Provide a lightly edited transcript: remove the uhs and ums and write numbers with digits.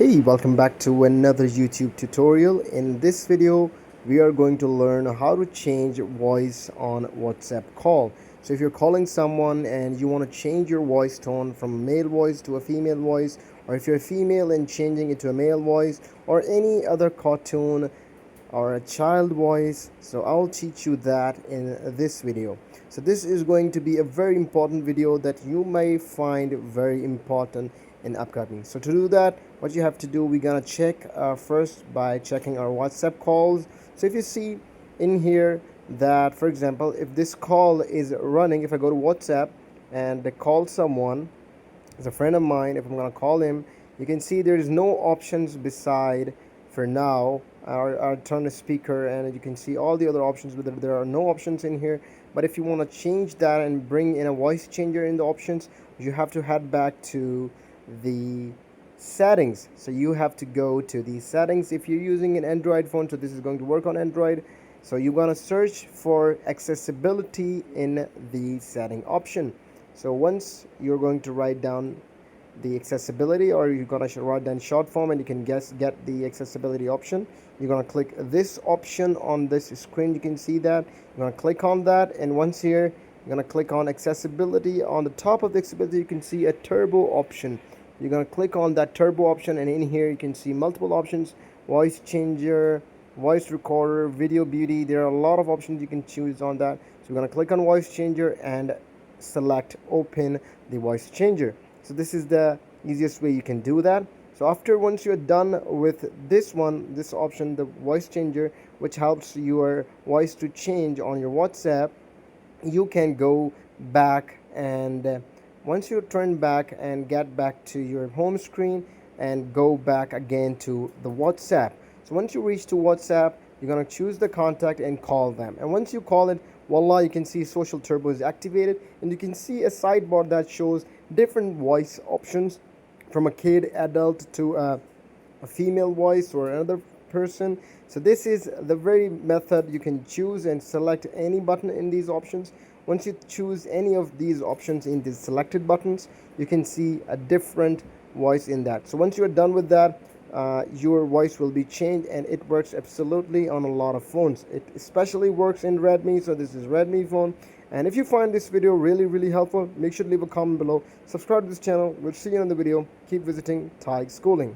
Hey, welcome back to another YouTube tutorial. In this video, we are going to learn how to change voice on WhatsApp call. So if you're calling someone and you want to change your voice tone from a male voice to a female voice, or if you're a female and changing it to a male voice, or any other cartoon or a child voice, so I'll teach you that in this video. So this is going to be a very important video that you may find very important in upcoming. So to do that, what you have to do, we're gonna check first by checking our WhatsApp calls. So if you see in here that, for example, if this call is running, if I go to WhatsApp and call someone, as a friend of mine, if I'm gonna call him, you can see there's no options beside for now. I'll turn the speaker and you can see all the other options, but there are no options in here. But if you want to change that and bring in a voice changer in the options, you have to head back to the settings. So you have to go to the settings if you're using an Android phone. So this is going to work on Android. So you're going to search for accessibility in the setting option. So once you're going to write down the accessibility, or you're gonna write down short form and you can get the accessibility option, you're gonna click this option on this screen. You can see that you're gonna click on that, and once here you're gonna click on accessibility. On the top of the accessibility you can see a turbo option. You're gonna click on that turbo option, and in here you can see multiple options: voice changer, voice recorder, video beauty. There are a lot of options you can choose on that. So we're gonna click on voice changer and select open the voice changer. So this is the easiest way you can do that. So after, once you're done with this option, the voice changer, which helps your voice to change on your WhatsApp, you can go back, and once you turn back and get back to your home screen and go back again to the WhatsApp. So once you reach to WhatsApp, you're going to choose the contact and call them, and once you call it, voila, you can see social turbo is activated, and you can see a sidebar that shows different voice options, from a kid, adult, to a female voice or another person. So this is the very method you can choose and select any button in these options. Once you choose any of these options in these selected buttons, you can see a different voice in that. So once you're done with that, your voice will be changed, and it works absolutely on a lot of phones. It especially works in Redmi, so this is Redmi phone. And if you find this video really helpful, make sure to leave a comment below, subscribe to this channel. We'll see you in the video. Keep visiting Thai Schooling.